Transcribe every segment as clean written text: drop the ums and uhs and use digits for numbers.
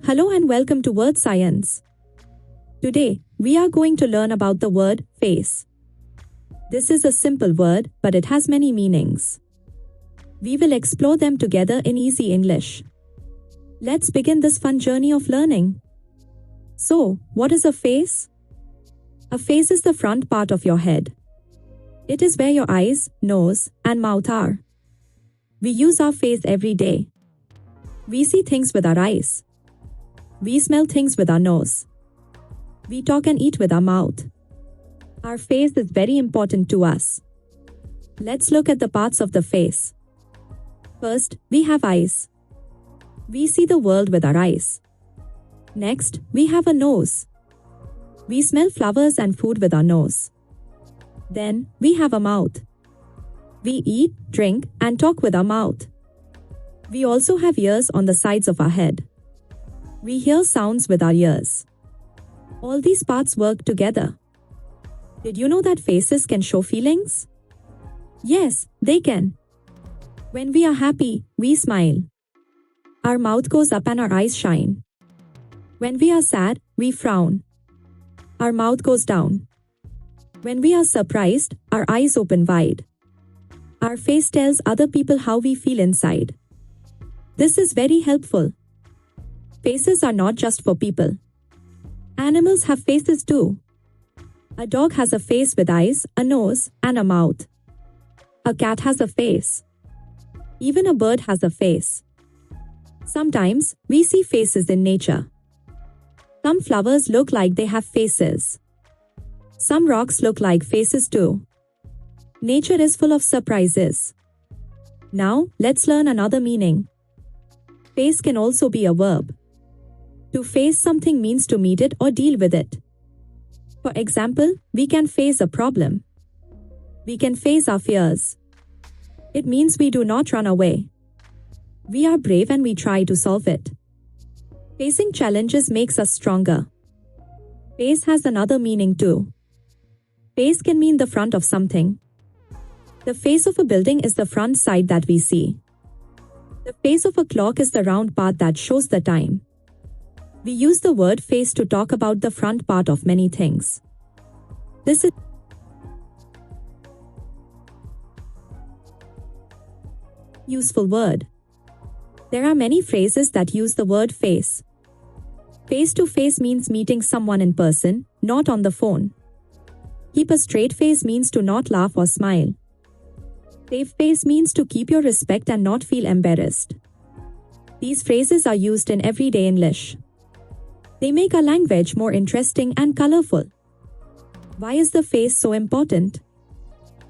Hello and welcome to Wordscience. Today, we are going to learn about the word face. This is a simple word, but it has many meanings. We will explore them together in easy English. Let's begin this fun journey of learning. So, what is a face? A face is the front part of your head. It is where your eyes, nose, and mouth are. We use our face every day. We see things with our eyes. We smell things with our nose. We talk and eat with our mouth. Our face is very important to us. Let's look at the parts of the face. First, we have eyes. We see the world with our eyes. Next, we have a nose. We smell flowers and food with our nose. Then, we have a mouth. We eat, drink, and talk with our mouth. We also have ears on the sides of our head. We hear sounds with our ears. All these parts work together. Did you know that faces can show feelings? Yes, they can. When we are happy, we smile. Our mouth goes up and our eyes shine. When we are sad, we frown. Our mouth goes down. When we are surprised, our eyes open wide. Our face tells other people how we feel inside. This is very helpful. Faces are not just for people. Animals have faces too. A dog has a face with eyes, a nose, and a mouth. A cat has a face. Even a bird has a face. Sometimes, we see faces in nature. Some flowers look like they have faces. Some rocks look like faces too. Nature is full of surprises. Now, let's learn another meaning. Face can also be a verb. To face something means to meet it or deal with it. For example, we can face a problem. We can face our fears. It means we do not run away. We are brave and we try to solve it. Facing challenges makes us stronger. Face has another meaning too. Face can mean the front of something. The face of a building is the front side that we see. The face of a clock is the round part that shows the time. We use the word face to talk about the front part of many things. This is useful word. There are many phrases that use the word face. Face to face means meeting someone in person, not on the phone. Keep a straight face means to not laugh or smile. Save face means to keep your respect and not feel embarrassed. These phrases are used in everyday English. They make our language more interesting and colorful. Why is the face so important?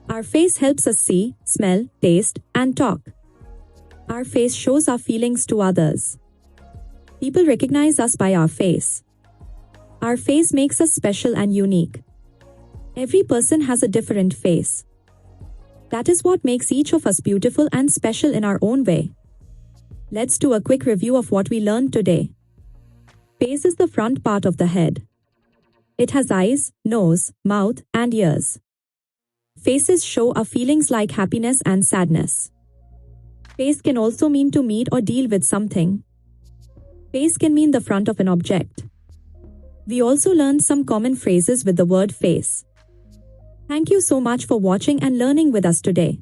Our face helps us see, smell, taste, and talk. Our face shows our feelings to others. People recognize us by our face. Our face makes us special and unique. Every person has a different face. That is what makes each of us beautiful and special in our own way. Let's do a quick review of what we learned today. Face is the front part of the head. It has eyes, nose, mouth, and ears. Faces show our feelings like happiness and sadness. Face can also mean to meet or deal with something. Face can mean the front of an object. We also learned some common phrases with the word face. Thank you so much for watching and learning with us today.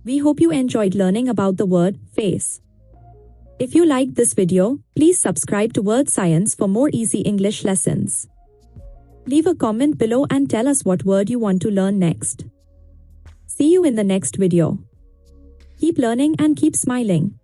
We hope you enjoyed learning about the word face. If you liked this video, please subscribe to Wordscience for more easy English lessons. Leave a comment below and tell us what word you want to learn next. See you in the next video. Keep learning and keep smiling.